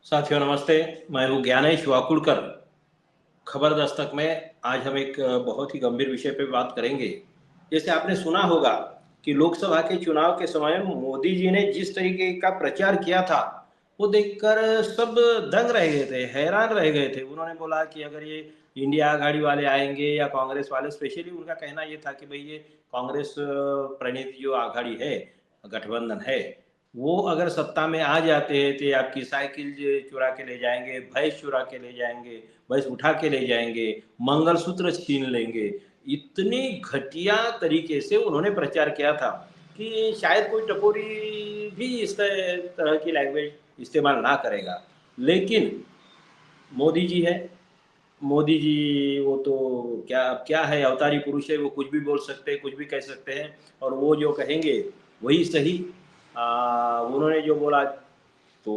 साथियों नमस्ते। मैं हूँ ज्ञानेश वाकुड़कर। खबर दस्तक में आज हम एक बहुत ही गंभीर विषय पे बात करेंगे। जैसे आपने सुना होगा कि लोकसभा के चुनाव के समय मोदी जी ने जिस तरीके का प्रचार किया था, वो देखकर सब दंग रह गए थे, हैरान रह गए थे। उन्होंने बोला कि अगर ये इंडिया आघाड़ी वाले आएंगे या कांग्रेस वाले, स्पेशली उनका कहना ये था कि भाई ये कांग्रेस प्रणीत जो आघाड़ी है, गठबंधन है, वो अगर सत्ता में आ जाते हैं तो आपकी साइकिल चुरा के ले जाएंगे, भैंस चुरा के ले जाएंगे, भैंस उठा के ले जाएंगे, मंगलसूत्र छीन लेंगे। इतनी घटिया तरीके से उन्होंने प्रचार किया था कि शायद कोई टपोरी भी इस तरह की लैंग्वेज इस्तेमाल ना करेगा। लेकिन मोदी जी है, मोदी जी वो तो क्या है, अवतारी पुरुष है, वो कुछ भी बोल सकते हैं, कुछ भी कह सकते हैं और वो जो कहेंगे वही सही। उन्होंने जो बोला तो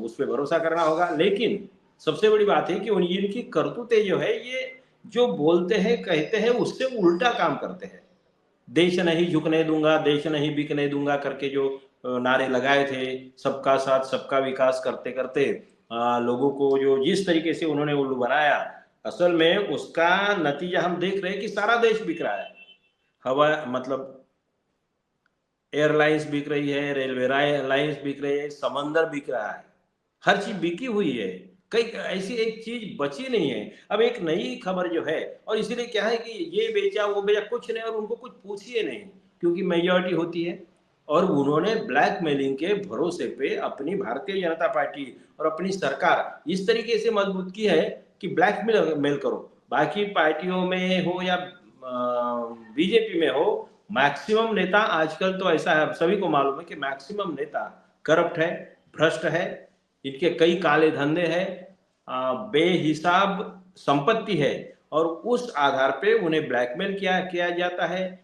उस पे भरोसा करना होगा। लेकिन सबसे बड़ी बात है कि इनकी करतूतें जो है, ये जो बोलते हैं कहते हैं उससे उल्टा काम करते हैं। देश नहीं झुकने दूंगा, देश नहीं बिकने दूंगा करके जो नारे लगाए थे, सबका साथ सबका विकास करते करते लोगों को जो जिस तरीके से उन्होंने उल्लू बनाया, असल में उसका नतीजा हम देख रहे हैं कि सारा देश बिक रहा है। हवा मतलब एयरलाइंस बिक रही है, रेलवे लाइंस बिक रही है, समंदर बिक रहा है, हर चीज बिकी हुई है। कई ऐसी एक चीज बची नहीं है। अब एक नई खबर जो है, और इसीलिए क्या है कि ये बेचा वो बेचा कुछ नहीं, और उनको कुछ पूछिए नहीं, क्योंकि मेजॉरिटी होती है। और उन्होंने ब्लैकमेलिंग के भरोसे पे अपनी भारतीय जनता पार्टी और अपनी सरकार इस तरीके से मजबूत की है कि ब्लैकमेल मेल करो। बाकी पार्टियों में हो या बीजेपी में हो, मैक्सिमम नेता आजकल तो ऐसा है, सभी को मालूम है कि मैक्सिमम नेता करप्ट है, भ्रष्ट है, इनके कई काले धंधे हैं, बेहिसाब संपत्ति है, और उस आधार पे उन्हें ब्लैकमेल किया किया जाता है,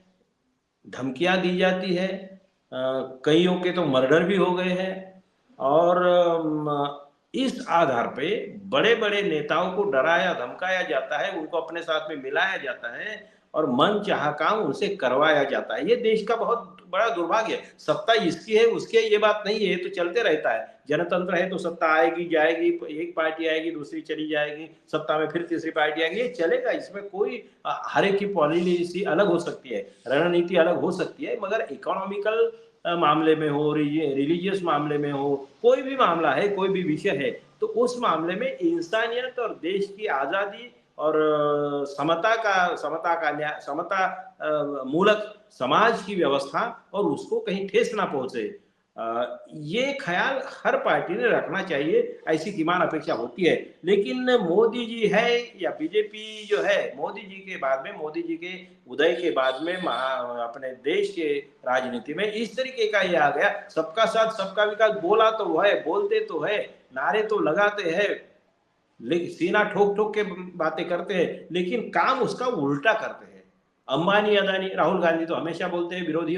धमकियां दी जाती है। कईयों के तो मर्डर भी हो गए हैं। और इस आधार पे बड़े बड़े नेताओं को डराया धमकाया जाता है, उनको अपने साथ में मिलाया जाता है और मन चाहा काम उनसे करवाया जाता है। ये देश का बहुत बड़ा दुर्भाग्य है। सत्ता इसकी है उसकी है ये बात नहीं है, ये तो चलते रहता है। जनतंत्र है तो सत्ता आएगी जाएगी, एक पार्टी आएगी दूसरी चली जाएगी, सत्ता में फिर तीसरी पार्टी आएगी, ये चलेगा। इसमें कोई हर एक की पॉलिसी अलग हो सकती है, रणनीति अलग हो सकती है, मगर इकोनॉमिकल मामले में हो, रिलीजियस मामले में हो, कोई भी मामला है, कोई भी विषय है, तो उस मामले में इंसानियत और देश की आजादी और समता मूलक समाज की व्यवस्था, और उसको कहीं ठेस ना पहुंचे, ये ख्याल हर पार्टी ने रखना चाहिए, ऐसी किमान अपेक्षा होती है। लेकिन मोदी जी है या बीजेपी जो है, मोदी जी के बाद में, मोदी जी के उदय के बाद में अपने देश के राजनीति में इस तरीके का ये आ गया, सबका साथ सबका विकास बोला तो है, बोलते तो है, नारे तो लगाते हैं, लेकिन सीना ठोक ठोक के बातें करते हैं, लेकिन काम उसका उल्टा करते हैं। अंबानी अदानी, राहुल गांधी तो हमेशा बोलते हैं, विरोधी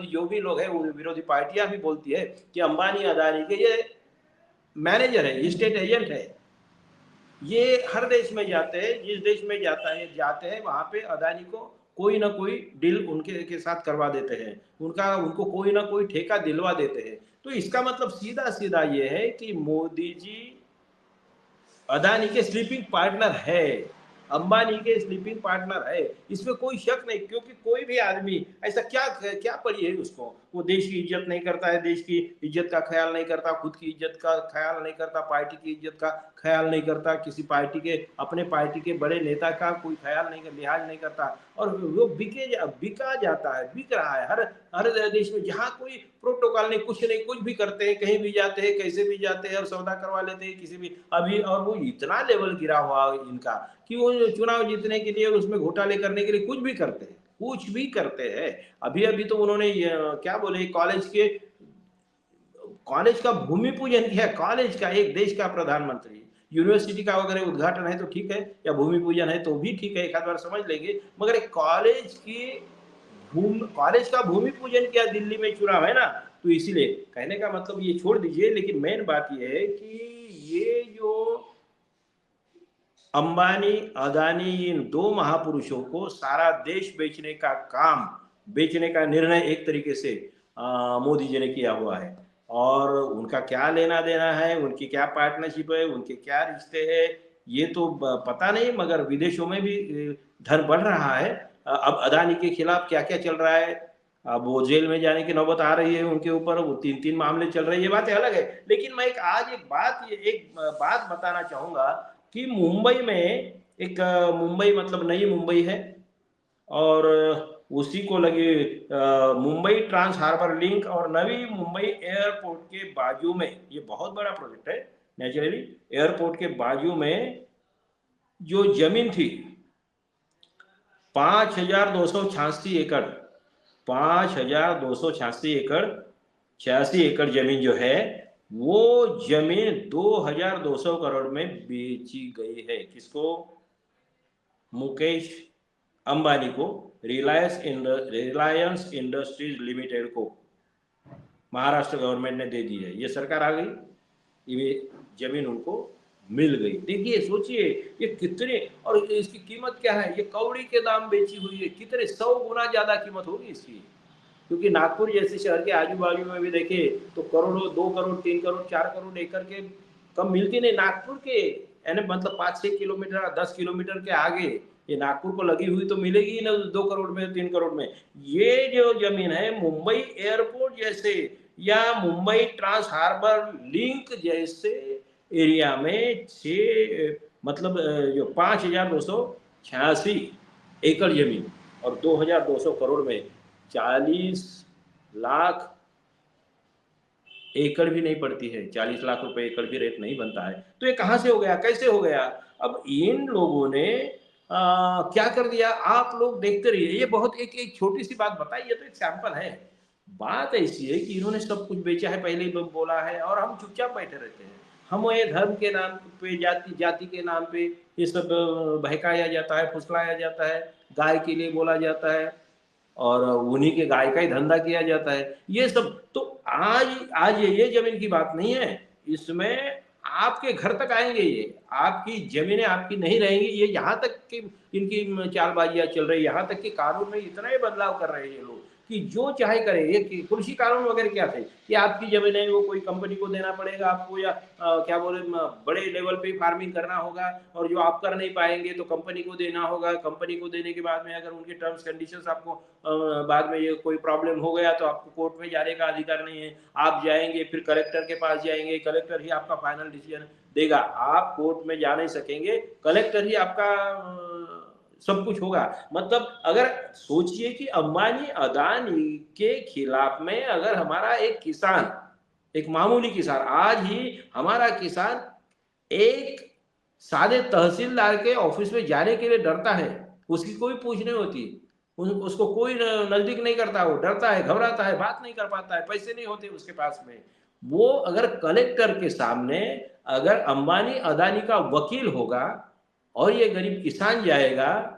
जो भी लोग हैं, वो विरोधी पार्टियां भी बोलती है कि अंबानी अदानी के ये मैनेजर है, स्टेट एजेंट है। ये हर देश में जाते हैं, जिस देश में जाते हैं वहां पे अदानी को कोई ना कोई डील उनके के साथ करवा देते हैं, उनको कोई ना कोई ठेका दिलवा देते हैं। तो इसका मतलब सीधा सीधा ये है कि मोदी जी अदानी के स्लीपिंग पार्टनर है, अंबानी के स्लीपिंग पार्टनर है, इसमें कोई शक नहीं। क्योंकि कोई भी आदमी ऐसा क्या क्या पड़ी है उसको, वो देश की इज्जत नहीं करता है, देश की इज्जत का ख्याल नहीं करता, खुद की इज्जत का ख्याल नहीं करता, पार्टी की इज्जत का ख्याल नहीं करता, किसी पार्टी के अपने पार्टी के बड़े नेता का कोई ख्याल नहीं, लिहाज नहीं करता, और वो बिका जाता है, बिक रहा है हर हर देश में। जहाँ कोई प्रोटोकॉल नहीं, कुछ नहीं, कुछ भी करते हैं, कहीं भी जाते हैं, कैसे भी जाते हैं और सौदा करवा लेते हैं किसी भी अभी। और वो इतना लेवल गिरा हुआ इनका कि वो चुनाव जीतने के लिए, उसमें घोटाले करने के लिए कुछ भी करते हैं, कुछ भी करते हैं। अभी अभी तो उन्होंने क्या बोले, कॉलेज का भूमि पूजन किया, कॉलेज का, एक देश का प्रधानमंत्री। यूनिवर्सिटी का अगर उद्घाटन है तो ठीक है, या भूमि पूजन है तो भी ठीक है, एक आध बार समझ लेंगे, मगर एक कॉलेज का भूमि पूजन किया दिल्ली में चुनाव है ना। तो इसीलिए कहने का मतलब ये छोड़ दीजिए, लेकिन मेन बात ये है कि ये जो अंबानी अदानी, इन दो महापुरुषों को सारा देश बेचने का निर्णय एक तरीके से मोदी जी ने किया हुआ है। और उनका क्या लेना देना है, उनकी क्या पार्टनरशिप है, उनके क्या रिश्ते हैं, ये तो पता नहीं, मगर विदेशों में भी धन बढ़ रहा है। अब अदानी के खिलाफ क्या क्या चल रहा है, अब वो जेल में जाने की नौबत आ रही है उनके ऊपर, वो 3-3 मामले चल रहे हैं, ये बातें अलग है। लेकिन मैं एक बात बताना चाहूंगा कि मुंबई में एक मुंबई मतलब नई मुंबई है, और उसी को लगे मुंबई ट्रांस हार्बर लिंक और नवी मुंबई एयरपोर्ट के बाजू में, ये बहुत बड़ा प्रोजेक्ट है। नेचुरली एयरपोर्ट के बाजू में जो जमीन थी 5,286 एकड़, 5,286 एकड़, 86 एकड़ जमीन जो है, वो जमीन 2,200 करोड़ में बेची गई है। किसको? मुकेश अंबानी को, रिलायंस इंडस्ट्रीज लिमिटेड को महाराष्ट्र गवर्नमेंट ने दे दी है। ये सरकार आ गई, ये जमीन उनको मिल गई। देखिए, सोचिए ये कितने, और इसकी कीमत क्या है, ये कौड़ी के दाम बेची हुई है। कितने 100 गुना ज्यादा कीमत होगी इसकी, क्योंकि नागपुर जैसे शहर के आजू बाजू में भी देखे तो करोड़ों, 2 करोड़, 3 करोड़, 4 करोड़ एकड़ के कम मिलती नहीं। नागपुर के यानी मतलब 5-6 किलोमीटर, 10 किलोमीटर के आगे ये नागपुर को लगी हुई तो मिलेगी ना 2 करोड़ में, 3 करोड़ में। ये जो जमीन है मुंबई एयरपोर्ट जैसे या मुंबई ट्रांस हार्बर लिंक जैसे एरिया में मतलब जो 5,286 एकड़ जमीन और 2,200 करोड़ में 40 लाख एकड़ भी नहीं पड़ती है, 40 लाख रुपए एकड़ भी रेट नहीं बनता है। तो ये कहां से हो गया, कैसे हो गया? अब इन लोगों ने क्या कर दिया, आप लोग देखते रहिए। ये बहुत एक छोटी सी बात बताई, ये तो एक सैंपल है। बात ऐसी है कि इन्होंने सब कुछ बेचा है, पहले ही बोला है, और हम चुपचाप बैठे रहते हैं। हम ये धर्म के नाम पे, जाति जाति के नाम पे ये सब बहकाया जाता है, फुसलाया जाता है, गाय के लिए बोला जाता है, और उन्हीं के गाय का ही धंधा किया जाता है। ये सब तो आज आज ये जमीन की बात नहीं है, इसमें आपके घर तक आएंगे, ये आपकी जमीनें आपकी नहीं रहेंगी। ये यहाँ तक कि इनकी चालबाजियां चल रही है, यहाँ तक कि कानून में इतना ही बदलाव कर रहे हैं ये लोग कि जो चाहे करे। ये कृषि कानून वगैरह क्या थे कि आपकी जमीन है वो कोई कंपनी को देना पड़ेगा आपको, या क्या बोले, बड़े लेवल पे फार्मिंग करना होगा, और जो आप कर नहीं पाएंगे तो कंपनी को देना होगा। कंपनी को देने के बाद में अगर उनके टर्म्स कंडीशंस आपको बाद में ये कोई प्रॉब्लम हो गया तो आपको कोर्ट में जाने का अधिकार नहीं है। आप जाएंगे फिर कलेक्टर के पास जाएंगे, कलेक्टर ही आपका फाइनल डिसीजन देगा। आप कोर्ट में जा नहीं सकेंगे, कलेक्टर ही आपका सब कुछ होगा। मतलब अगर सोचिए कि अंबानी अदानी के खिलाफ में अगर हमारा एक किसान, एक मामूली किसान, आज ही हमारा किसान एक सादे तहसीलदार के ऑफिस में जाने के लिए डरता है, उसकी कोई पूछ नहीं होती, उसको कोई नजदीक नहीं करता, वो डरता है, घबराता है, बात नहीं कर पाता है, पैसे नहीं होते उसके पास में। वो अगर कलेक्टर के सामने अगर अंबानी अदानी का वकील होगा और ये गरीब किसान जाएगा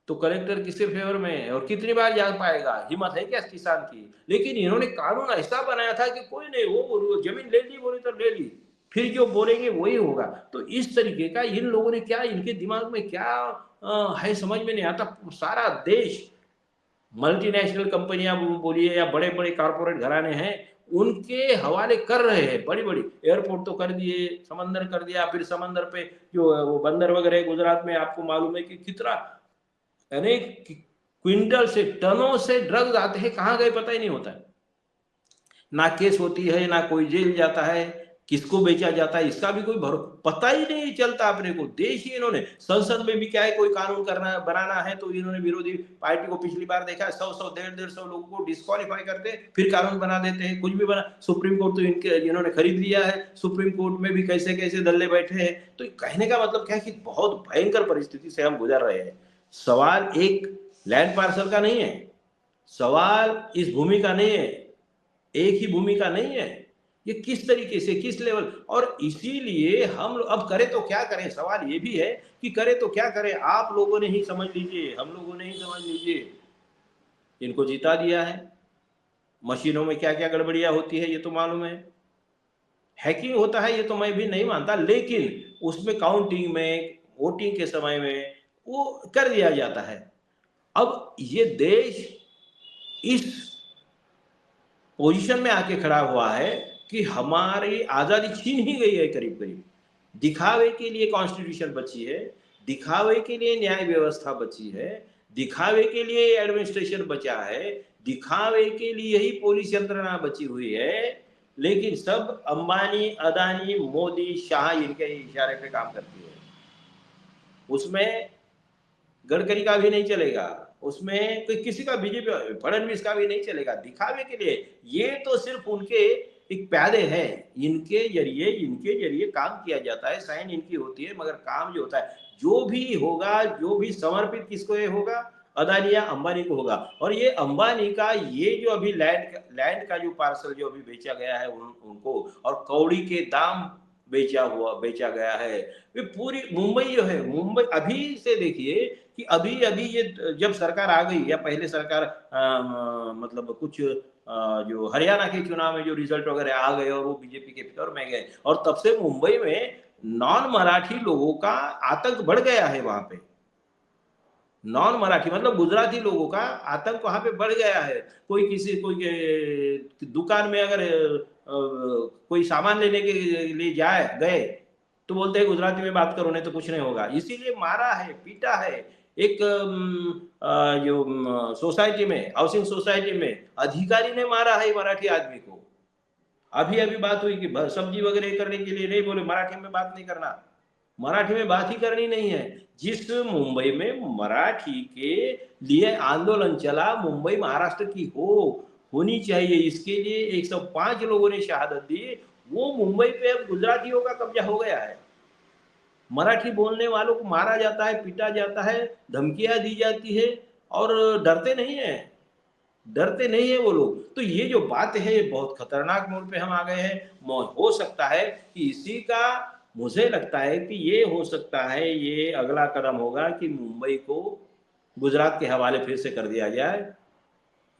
तो कलेक्टर किसके फेवर में है और कितनी बार जा पाएगा? हिम्मत है क्या किसान की? लेकिन इन्होंने कानून ऐसा बनाया था कि कोई नहीं, वो जमीन ले ली बोले तो ले ली, फिर जो बोलेंगे वही होगा। तो इस तरीके का इन लोगों ने क्या, इनके दिमाग में क्या है समझ में नहीं आता। सारा देश, मल्टीनेशनल कंपनियां बोलिए या बड़े बड़े कारपोरेट घराने हैं, उनके हवाले कर रहे हैं। बड़ी बड़ी एयरपोर्ट तो कर दिए, समंदर कर दिया, फिर समंदर पे जो वो बंदर वगैरह गुजरात में आपको मालूम है कि कितना, यानी क्विंटल से, टनों से ड्रग्स आते हैं, कहां गए पता ही नहीं होता है। ना केस होती है, ना कोई जेल जाता है, किसको बेचा जाता है इसका भी कोई पता ही नहीं चलता अपने को। देश ही इन्होंने, संसद में भी क्या है, कोई कानून करना बनाना है तो इन्होंने विरोधी पार्टी को पिछली बार देखा 100-100, 150-150 लोगों को डिस्क्वालीफाई करते फिर कानून बना देते हैं, कुछ भी बना। सुप्रीम कोर्ट तो इनके इन्होंने खरीद लिया है, सुप्रीम कोर्ट में भी कैसे कैसे दल्ले बैठे हैं। तो कहने का मतलब क्या है कि बहुत भयंकर परिस्थिति से हम गुजर रहे हैं। सवाल एक लैंड पार्सल का नहीं है, सवाल इस भूमि का नहीं है, एक ही भूमिका नहीं है, ये किस तरीके से, किस लेवल। और इसीलिए हम अब करें तो क्या करें, सवाल ये भी है कि करें तो क्या करें। आप लोगों ने ही समझ लीजिए, हम लोगों ने ही समझ लीजिए, इनको जिता दिया है। मशीनों में क्या क्या गड़बड़ियां होती है ये तो मालूम है, हैकिंग होता है ये तो मैं भी नहीं मानता, लेकिन उसमें काउंटिंग में, वोटिंग के समय में वो कर दिया जाता है। अब ये देश इस पोजीशन में आके खड़ा हुआ है कि हमारी आजादी छीन ही गई है करीब करीब। दिखावे के लिए कॉन्स्टिट्यूशन बची है, दिखावे के लिए न्याय व्यवस्था बची है, दिखावे के लिए एडमिनिस्ट्रेशन बचा है, दिखावे के लिए ही पुलिस यंत्रणा बची हुई है, लेकिन सब अंबानी, अदानी, मोदी, शाह इनके इशारे पे काम करती है। उसमें गडकरी का भी नहीं चलेगा, उसमें कोई किसी का, बीजेपी फडणवीस का भी नहीं चलेगा, दिखावे के लिए। ये तो सिर्फ उनके एक प्यादे हैं, इनके जरिए काम किया जाता है, साइन इनकी होती है, मगर काम जो होता है, जो भी होगा, जो भी समर्पित किसको ये होगा, अदानी या अंबानी को होगा। और ये अंबानी का ये जो अभी लैंड का जो पार्सल जो अभी बेचा गया है उनको, और कौड़ी के दाम बेचा गया है। ये पूरी मुंबई जो है, मुंबई अभी से देखिए कि अभी अभी ये जब सरकार आ गई, या पहले सरकार मतलब कुछ जो हरियाणा के चुनाव में जो रिजल्ट वगैरह आ गए और वो बीजेपी के फेवर में गए, और तब से मुंबई में नॉन मराठी लोगों का आतंक बढ़ गया है। वहां पे नॉन मराठी मतलब गुजराती लोगों का आतंक वहां पे बढ़ गया है। कोई दुकान में अगर कोई सामान लेने के लिए गए, तो बोलते हैं गुजराती में बात करो नहीं तो कुछ नहीं होगा। इसीलिए मारा है, पीटा है। एक जो सोसाइटी में, हाउसिंग सोसाइटी में अधिकारी ने मारा है मराठी आदमी को। अभी अभी बात हुई कि सब्जी वगैरह करने के लिए नहीं, बोले मराठी में बात नहीं करना, मराठी में बात ही करनी नहीं है। जिस मुंबई में मराठी के लिए आंदोलन चला, मुंबई महाराष्ट्र की होनी चाहिए, इसके लिए 105 लोगों ने शहादत दी, वो मुंबई पे अब गुजरातियों का कब्जा हो गया है। मराठी बोलने वालों को मारा जाता है, पीटा जाता है, धमकियां दी जाती है, और डरते नहीं है, डरते नहीं है वो लोग। तो ये जो बात है, ये बहुत खतरनाक मोड़ पे हम आ गए हैं। हो सकता है कि इसी का, मुझे लगता है कि ये हो सकता है, ये अगला कदम होगा कि मुंबई को गुजरात के हवाले फिर से कर दिया जाए,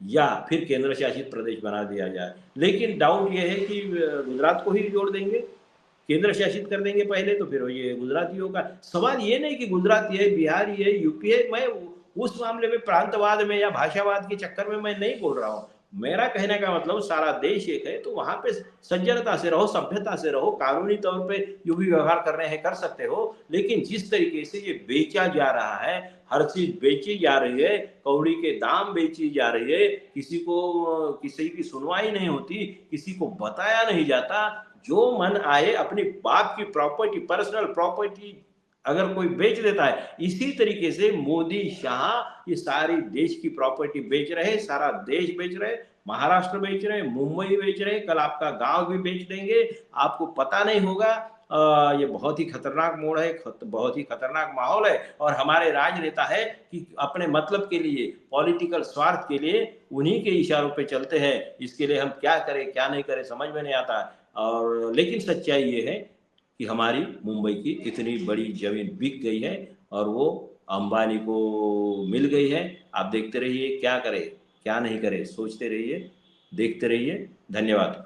या फिर केंद्र शासित प्रदेश बना दिया जाए। लेकिन डाउट ये है कि गुजरात को ही जोड़ देंगे, केंद्र शासित कर देंगे पहले, तो फिर ये गुजरातियों का सवाल ये नहीं कि गुजराती है, बिहारी है, यूपी है। मैं उस मामले में प्रांतवाद में या भाषावाद के चक्कर में मैं नहीं बोल रहा हूँ। मेरा कहने का मतलब सारा देश एक है, तो वहां पे सज्जनता से रहो, सभ्यता से रहो, कानूनी तौर पे जो भी व्यवहार कर रहे हैं कर सकते हो। लेकिन जिस तरीके से ये बेचा जा रहा है, हर चीज बेची जा रही है, कौड़ी के दाम बेची जा रही है, किसी की सुनवाई नहीं होती, किसी को बताया नहीं जाता, जो मन आए अपनी बाप की प्रॉपर्टी, पर्सनल प्रॉपर्टी अगर कोई बेच देता है। इसी तरीके से मोदी, शाह ये सारी देश की प्रॉपर्टी बेच रहे, सारा देश बेच रहे, महाराष्ट्र बेच रहे, मुंबई बेच रहे, कल आपका गांव भी बेच देंगे, आपको पता नहीं होगा। ये बहुत ही खतरनाक मोड़ है, बहुत ही खतरनाक माहौल है। और हमारे राजनेता है कि अपने मतलब के लिए, पॉलिटिकल स्वार्थ के लिए उन्हीं के इशारों पे चलते हैं। इसके लिए हम क्या करें क्या नहीं करें समझ में नहीं आता। और लेकिन सच्चाई ये है कि हमारी मुंबई की इतनी बड़ी जमीन बिक गई है, और वो अंबानी को मिल गई है। आप देखते रहिए क्या करे क्या नहीं करे, सोचते रहिए, देखते रहिए। धन्यवाद।